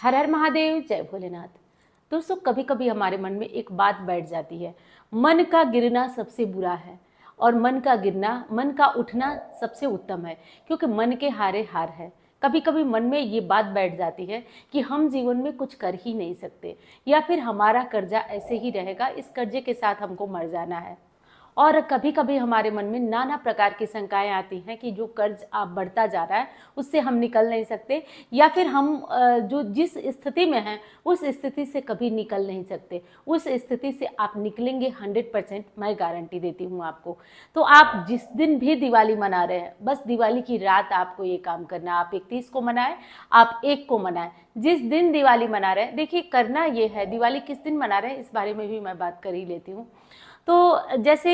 हर हर महादेव, जय भोलेनाथ। दोस्तों, कभी कभी हमारे मन में एक बात बैठ जाती है, मन का गिरना सबसे बुरा है और मन का गिरना, मन का उठना सबसे उत्तम है, क्योंकि मन के हारे हार है। कभी कभी मन में ये बात बैठ जाती है कि हम जीवन में कुछ कर ही नहीं सकते, या फिर हमारा कर्जा ऐसे ही रहेगा, इस कर्जे के साथ हमको मर जाना है। और कभी कभी हमारे मन में नाना प्रकार की शंकाएं आती हैं कि जो कर्ज आप बढ़ता जा रहा है उससे हम निकल नहीं सकते, या फिर हम जो जिस स्थिति में हैं उस स्थिति से कभी निकल नहीं सकते। उस स्थिति से आप निकलेंगे 100%, मैं गारंटी देती हूँ आपको। तो आप जिस दिन भी दिवाली मना रहे हैं, बस दिवाली की रात आपको ये काम करना है। आप 31 को मनाएं, आप 1 को मनाएं, जिस दिन दिवाली मना रहे हैं। देखिए, करना ये है, दिवाली किस दिन मना रहे हैं इस बारे में भी मैं बात कर ही लेती हूँ। तो जैसे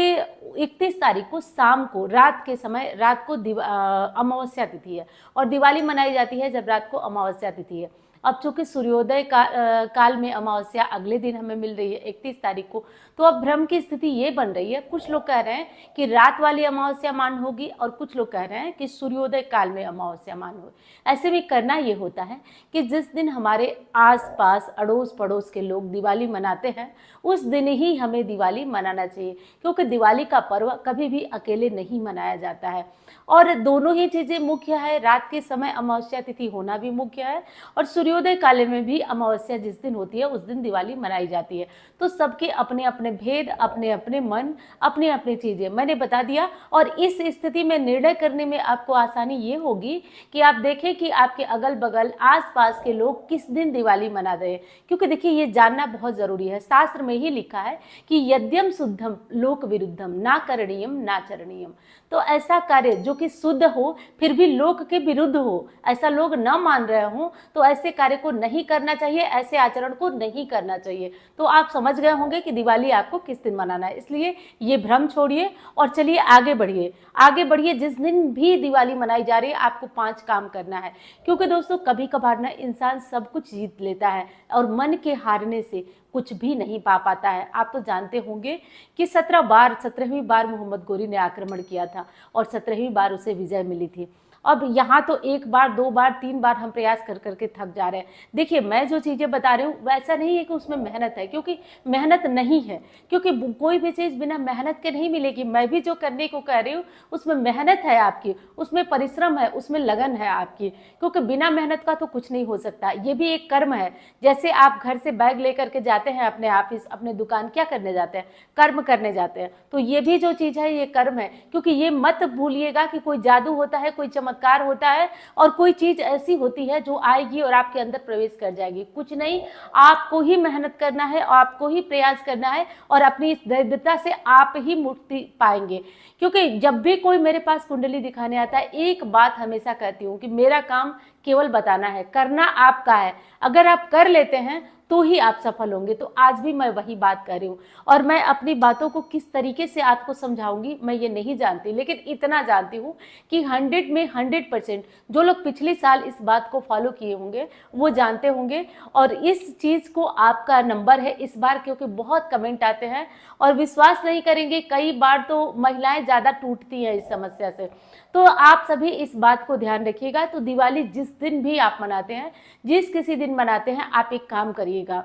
31 तारीख को शाम को, रात के समय, रात को अमावस्या तिथि है और दिवाली मनाई जाती है जब रात को अमावस्या तिथि है। अब चूंकि सूर्योदय काल में अमावस्या अगले दिन हमें मिल रही है 31 तारीख को, तो अब भ्रम की स्थिति ये बन रही है। कुछ लोग कह रहे हैं कि रात वाली अमावस्या मान होगी और कुछ लोग कह रहे हैं कि सूर्योदय काल में अमावस्या मान होगी। ऐसे में करना ये होता है कि जिस दिन हमारे आसपास अड़ोस पड़ोस के लोग दिवाली मनाते हैं उस दिन ही हमें दिवाली मनाना चाहिए, क्योंकि दिवाली का पर्व कभी भी अकेले नहीं मनाया जाता है। और दोनों ही चीज़ें मुख्य है, रात के समय अमावस्या तिथि होना भी मुख्य है और सूर्योदय काल में भी अमावस्या जिस दिन होती है उस दिन दिवाली मनाई जाती है। तो सबके अपने अपने भेद, अपने अपने मन, अपनी अपनी चीज़ें मैंने बता दिया। और इस स्थिति में निर्णय करने में आपको आसानी ये होगी कि आप देखें कि आपके अगल बगल आसपास के लोग किस दिन दिवाली मना रहे हैं, क्योंकि देखिए ये जानना बहुत ज़रूरी है। शास्त्र में ही लिखा है कि यद्यम शुद्धम लोक विरुद्धम ना करणीयम ना चरणीयम। तो ऐसा कार्य जो कि शुद्ध हो फिर भी लोक के विरुद्ध हो, ऐसा लोग न मान रहे हों, तो ऐसे कार्य को नहीं करना चाहिए, ऐसे आचरण को नहीं करना चाहिए। तो आप समझ गए होंगे कि दिवाली आपको किस दिन मनाना है। इसलिए ये भ्रम छोड़िए और चलिए आगे बढ़िए, आगे बढ़िए। जिस दिन भी दिवाली मनाई जा रही है आपको 5 काम करना है, क्योंकि दोस्तों कभी कभार ना इंसान सब कुछ जीत लेता है और मन के हारने से कुछ भी नहीं पा पाता है। आप तो जानते होंगे कि 17वीं बार मोहम्मद गोरी ने आक्रमण किया था और 17वीं बार उसे विजय मिली थी। अब यहाँ तो 1 बार 2 बार 3 बार हम प्रयास कर करके थक जा रहे हैं। देखिए, मैं जो चीज़ें बता रही हूँ वैसा नहीं है कि उसमें मेहनत है, क्योंकि मेहनत नहीं है, क्योंकि कोई भी चीज़ बिना मेहनत के नहीं मिलेगी। मैं भी जो करने को कह रही हूँ उसमें मेहनत है आपकी, उसमें परिश्रम है, उसमें लगन है आपकी, क्योंकि बिना मेहनत का तो कुछ नहीं हो सकता। ये भी एक कर्म है। जैसे आप घर से बैग लेकर के जाते हैं अपने ऑफिस, अपने दुकान, क्या करने जाते हैं? कर्म करने जाते हैं। तो ये भी जो चीज़ है ये कर्म है, क्योंकि ये मत भूलिएगा कि कोई जादू होता है, कोई चमत्कार होता है और कोई चीज ऐसी होती है जो आएगी और आपके अंदर प्रवेश कर जाएगी। कुछ नहीं, आपको ही मेहनत करना है, आपको ही प्रयास करना है और अपनी इस दरिद्रता से आप ही मुक्ति पाएंगे। क्योंकि जब भी कोई मेरे पास कुंडली दिखाने आता है, एक बात हमेशा कहती हूँ कि मेरा काम केवल बताना है, करना आपका है। अगर आप कर लेते हैं तो ही आप सफल होंगे। तो आज भी मैं वही बात कर रही हूँ और मैं अपनी बातों को किस तरीके से आपको समझाऊंगी मैं ये नहीं जानती, लेकिन इतना जानती हूँ कि 100 में 100% जो लोग पिछले साल इस बात को फॉलो किए होंगे वो जानते होंगे। और इस चीज़ को आपका नंबर है इस बार, क्योंकि बहुत कमेंट आते हैं और विश्वास नहीं करेंगे, कई बार तो महिलाएं ज़्यादा टूटती हैं इस समस्या से। तो आप सभी इस बात को ध्यान रखिएगा। तो दिवाली जिस दिन भी आप मनाते हैं, जिस किसी दिन मनाते हैं, आप एक काम करिएगा,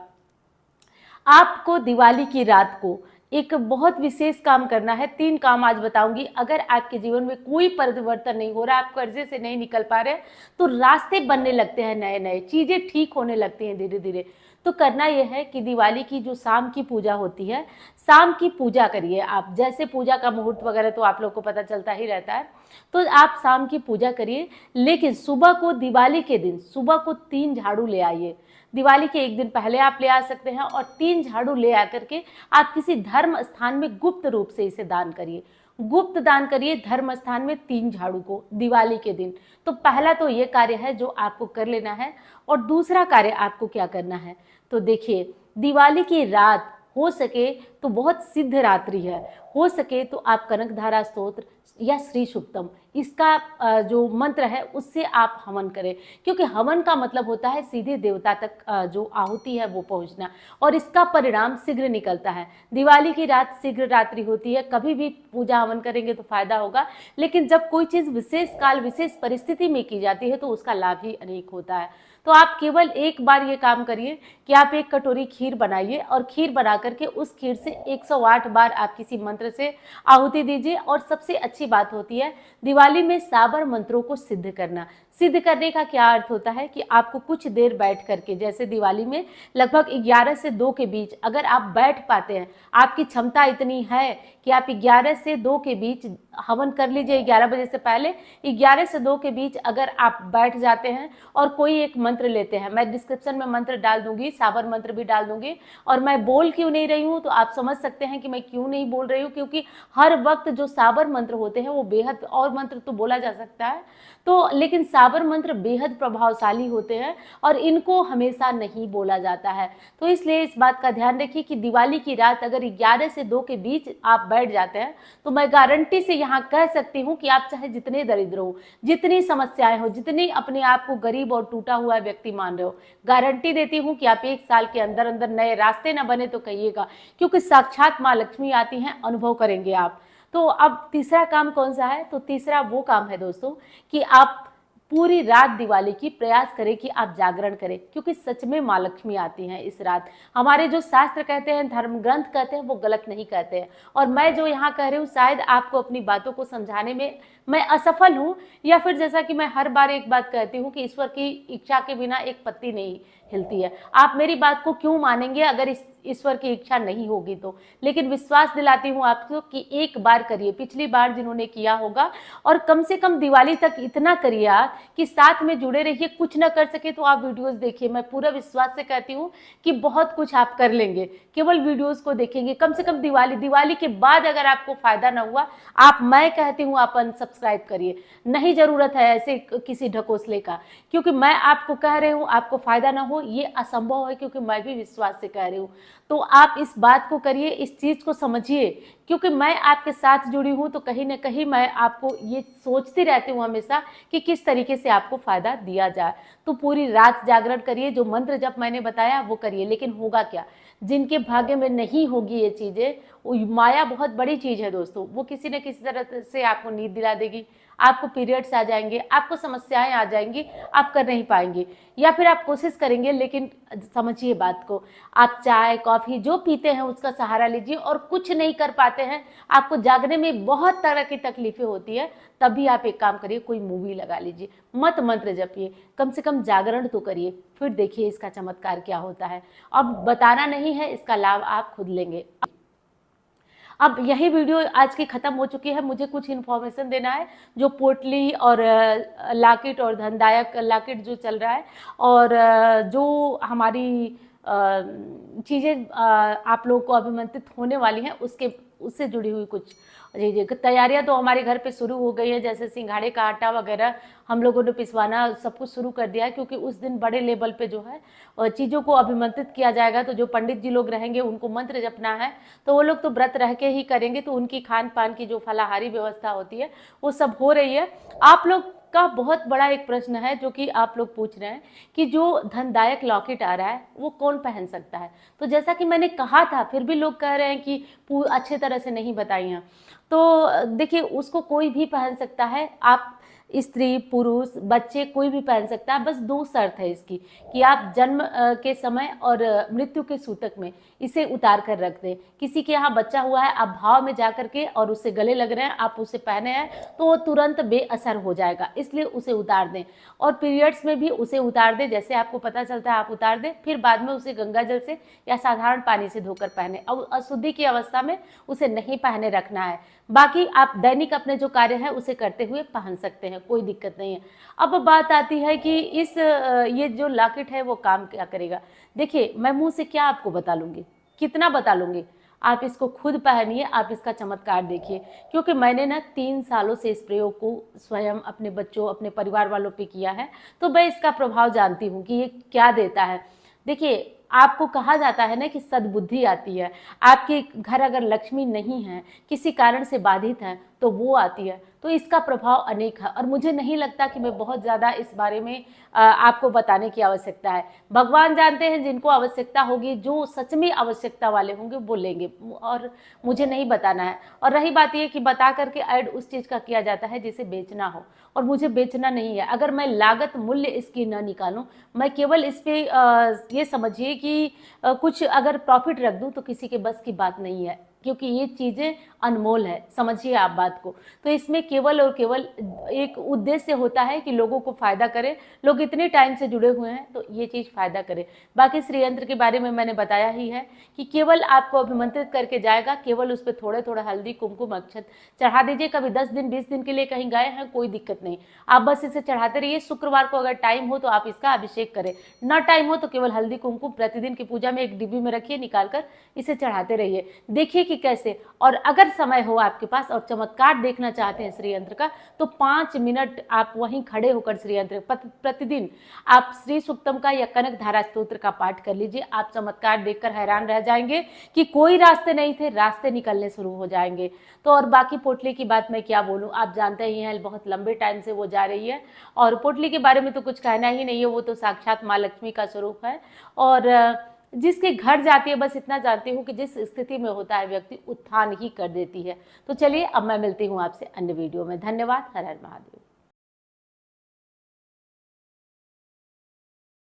आपको दिवाली की रात को एक बहुत विशेष काम करना है। 3 काम आज बताऊंगी। अगर आपके जीवन में कोई परिवर्तन नहीं हो रहा, आप कर्जे से नहीं निकल पा रहे, तो रास्ते बनने लगते हैं नए नए, चीज़ें ठीक होने लगती हैं धीरे धीरे, तो करना यह है कि दिवाली की जो शाम की पूजा होती है, शाम की पूजा करिए आप। जैसे पूजा का मुहूर्त वगैरह तो आप लोग को पता चलता ही रहता है, तो आप शाम की पूजा करिए। लेकिन सुबह को, दिवाली के दिन सुबह को 3 झाड़ू ले आइए। दिवाली के 1 दिन पहले आप ले आ सकते हैं और 3 झाड़ू ले आकर के आप किसी धर्म स्थान में गुप्त रूप से इसे दान करिए। गुप्त दान करिए धर्म स्थान में 3 झाड़ू को दिवाली के दिन। तो पहला तो ये कार्य है जो आपको कर लेना है। और दूसरा कार्य आपको क्या करना है, तो देखिए, दिवाली की रात हो सके तो बहुत सिद्ध रात्रि है, हो सके तो आप कनकधारा स्तोत्र या श्री सुक्तम, इसका जो मंत्र है उससे आप हवन करें, क्योंकि हवन का मतलब होता है सीधे देवता तक जो आहुति है वो पहुंचना, और इसका परिणाम शीघ्र निकलता है। दिवाली की रात शीघ्र रात्रि होती है, कभी भी पूजा हवन करेंगे तो फायदा होगा। लेकिन जब कोई चीज़ विशेष काल, विशेष परिस्थिति में की जाती है तो उसका लाभ ही अनेक होता है। तो आप केवल एक बार ये काम करिए कि आप एक कटोरी खीर बनाइए और खीर बना करके उस खीर से 108 बार आप किसी मंत्र से आहुति दीजिए। और सबसे अच्छी बात होती है दिवाली में साबर मंत्रों को सिद्ध करना। सिद्ध करने का क्या अर्थ होता है कि आपको कुछ देर बैठ करके, जैसे दिवाली में लगभग 11 से 2 के बीच अगर आप बैठ पाते हैं, आपकी क्षमता इतनी है कि आप 11 से 2 के बीच हवन कर लीजिए, 11 बजे से पहले 11 से 2 के बीच अगर आप बैठ जाते हैं और कोई एक मंत्र लेते हैं, मैं डिस्क्रिप्शन में मंत्र डाल दूंगी, साबर मंत्र भी डाल दूंगी। और मैं बोल क्यों नहीं रही हूँ तो आप समझ सकते हैं कि मैं क्यों नहीं बोल रही हूँ, क्योंकि हर वक्त जो साबर मंत्र होते हैं वो बेहद, और मंत्र तो बोला जा सकता है तो, लेकिन साबर मंत्र बेहद प्रभावशाली होते हैं और इनको हमेशा नहीं बोला जाता है। तो इसलिए इस बात का ध्यान रखिए कि दिवाली की रात अगर 11 से 2 के बीच आप बैठ जाते हैं तो मैं गारंटी से यहाँ कह सकती हूँ कि आप चाहे जितने दरिद्र हो, जितनी समस्याएं हो, जितनी अपने आप को गरीब और टूटा हुआ व्यक्ति मान रहे हो, गारंटी देती हूँ कि आप 1 साल के अंदर अंदर नए रास्ते न बने तो कहिएगा, क्योंकि साक्षात माँ लक्ष्मी आती हैं, अनुभव करेंगे आप। तो अब तीसरा काम कौन सा है, तो तीसरा वो काम है दोस्तों कि आप पूरी रात दिवाली की प्रयास करें कि आप जागरण करें, क्योंकि सच में माँ लक्ष्मी आती हैं इस रात। हमारे जो शास्त्र कहते हैं, धर्म ग्रंथ कहते हैं, वो गलत नहीं कहते हैं। और मैं जो यहाँ कह रही हूँ शायद आपको अपनी बातों को समझाने में मैं असफल हूँ, या फिर जैसा कि मैं हर बार एक बात कहती हूँ कि ईश्वर की इच्छा के बिना एक पत्ती नहीं हिलती है। आप मेरी बात को क्यों मानेंगे अगर इस ईश्वर की इच्छा नहीं होगी तो, लेकिन विश्वास दिलाती हूँ आपको कि एक बार करिए, पिछली बार जिन्होंने किया होगा, और कम से कम दिवाली तक इतना करिए आप कि साथ में जुड़े रहिए। कुछ ना कर सके तो आप वीडियोस देखिए, मैं पूरा विश्वास से कहती हूँ कि बहुत कुछ आप कर लेंगे, केवल वीडियोस को देखेंगे। कम से कम दिवाली के बाद अगर आपको फायदा ना हुआ, आप, मैं कहती हूँ आप अनसब्सक्राइब करिए, नहीं जरूरत है ऐसे किसी ढकोसले का, क्योंकि मैं आपको कह रही हूँ आपको फायदा ना हो ये असंभव है, क्योंकि मैं भी विश्वास से कह रही हूँ। तो आप इस बात को करिए, इस चीज को समझिए, क्योंकि मैं आपके साथ जुड़ी हूं तो कहीं ना कहीं मैं आपको ये सोचती रहती हूँ हमेशा कि किस तरीके से आपको फायदा दिया जाए। तो पूरी रात जागरण करिए, जो मंत्र जब मैंने बताया वो करिए। लेकिन होगा क्या, जिनके भाग्य में नहीं होगी ये चीजें, माया बहुत बड़ी चीज है दोस्तों, वो किसी न किसी तरह से आपको नींद दिला देगी, आपको पीरियड्स आ जाएंगे, आपको समस्याएं आ जाएंगी, आप कर नहीं पाएंगे, या फिर आप कोशिश करेंगे लेकिन समझिए बात को, आप चाय कॉफी जो पीते हैं उसका सहारा लीजिए और कुछ नहीं कर पाते हैं, आपको जागने में बहुत तरह की तकलीफें होती है, तभी आप एक काम करिए, कोई मूवी लगा लीजिए, मत मंत्र जपिए, कम से कम जागरण तो करिए, फिर देखिए इसका चमत्कार क्या होता है। अब बताना नहीं है, इसका लाभ आप खुद लेंगे। अब यही वीडियो आज की खत्म हो चुकी है। मुझे कुछ इन्फॉर्मेशन देना है जो पोटली और लाकिट और धनदायक लाकिट जो चल रहा है, और जो हमारी चीज़ें आप लोगों को अभिमंत्रित होने वाली हैं उससे जुड़ी हुई कुछ जी तैयारियां तो हमारे घर पे शुरू हो गई है। जैसे सिंघाड़े का आटा वगैरह हम लोगों ने पिसवाना सब कुछ शुरू कर दिया है, क्योंकि उस दिन बड़े लेवल पे जो है चीज़ों को अभिमंत्रित किया जाएगा। तो जो पंडित जी लोग रहेंगे उनको मंत्र जपना है, तो वो लोग तो व्रत रह के ही करेंगे, तो उनकी खान पान की जो फलाहारी व्यवस्था होती है वो सब हो रही है। आप लोग का बहुत बड़ा एक प्रश्न है जो कि आप लोग पूछ रहे हैं कि जो धनदायक लॉकेट आ रहा है वो कौन पहन सकता है। तो जैसा कि मैंने कहा था, फिर भी लोग कह रहे हैं कि अच्छे तरह से नहीं बताई हैं, तो देखिए उसको कोई भी पहन सकता है, आप स्त्री पुरुष बच्चे कोई भी पहन सकता है। बस 2 शर्त है इसकी कि आप जन्म के समय और मृत्यु के सूतक में इसे उतार कर रख दें। किसी के यहाँ बच्चा हुआ है, आप भाव में जा करके और उससे गले लग रहे हैं, आप उसे पहने हैं तो वो तुरंत बेअसर हो जाएगा, इसलिए उसे उतार दें। और पीरियड्स में भी उसे उतार दें, जैसे आपको पता चलता है आप उतार दें, फिर बाद में उसे गंगा जल से या साधारण पानी से धोकर पहने। अब अशुद्धि की अवस्था में उसे नहीं पहने रखना है। बाकी आप दैनिक अपने जो कार्य है उसे करते हुए पहन सकते हैं, कोई दिक्कत नहीं है। अब बात आती है कि ये जो लॉकेट है वो काम क्या करेगा। देखिए मैं मुंह से क्या आपको बता लूँगी, कितना बता लूँगी, आप इसको खुद पहनिए, आप इसका चमत्कार देखिए। क्योंकि मैंने ना 3 सालों से इस प्रयोग को स्वयं अपने बच्चों अपने परिवार वालों पे किया है, तो मैं इसका प्रभाव जानती हूँ कि ये क्या देता है। देखिए आपको कहा जाता है ना कि सद्बुद्धि आती है। आपके घर अगर लक्ष्मी नहीं है, किसी कारण से बाधित है, तो वो आती है। तो इसका प्रभाव अनेक है और मुझे नहीं लगता कि मैं बहुत ज़्यादा इस बारे में आपको बताने की आवश्यकता है। भगवान जानते हैं जिनको आवश्यकता होगी, जो सच में आवश्यकता वाले होंगे वो लेंगे और मुझे नहीं बताना है। और रही बात ये कि बता करके ऐड उस चीज़ का किया जाता है जिसे बेचना हो, और मुझे बेचना नहीं है। अगर मैं लागत मूल्य इसकी न निकालूं, मैं केवल इस पे ये समझिए कि कुछ अगर प्रॉफिट रख दूं तो किसी के बस की बात नहीं है, क्योंकि ये चीज़ें अनमोल है, समझिए आप बात को। तो इसमें केवल और केवल एक उद्देश्य होता है कि लोगों को फ़ायदा करे, लोग इतने टाइम से जुड़े हुए हैं तो ये चीज़ फ़ायदा करे। बाकी श्री यंत्र के बारे में मैंने बताया ही है कि केवल आपको अभिमंत्रित करके जाएगा, केवल उस पर थोड़े थोड़ा हल्दी कुमकुम अक्षत चढ़ा दीजिए। कभी 10 दिन 20 दिन के लिए कहीं गए हैं, कोई दिक्कत नहीं, आप बस इसे चढ़ाते रहिए। शुक्रवार को अगर टाइम हो तो आप इसका अभिषेक करें, ना टाइम हो तो केवल हल्दी कुमकुम प्रतिदिन की पूजा में एक डिब्बी में रखिए, निकालकर इसे चढ़ाते रहिए, देखिए कि कैसे। और अगर समय हो आपके पास और चमत्कार देखना चाहते हैं श्री यंत्र का, तो 5 मिनट आप वहीं खड़े होकर श्री यंत्र प्रतिदिन आप श्री सूक्तम का या कनक धारा स्तोत्र का पाठ कर लीजिए। आप चमत्कार देखकर हैरान रह जाएंगे कि कोई रास्ते नहीं थे, रास्ते निकलने शुरू हो जाएंगे। तो और बाकी पोटली की बात मैं क्या बोलूं, आप जानते ही हैं बहुत लंबे टाइम से वो जा रही है, और पोटली के बारे में तो कुछ कहना ही नहीं है, वो तो साक्षात माँ लक्ष्मी का स्वरूप है। और जिसके घर जाती है, बस इतना जानती हूँ कि जिस स्थिति में होता है व्यक्ति उत्थान ही कर देती है। तो चलिए अब मैं मिलती हूँ आपसे अन्य वीडियो में। धन्यवाद। हर हर महादेव।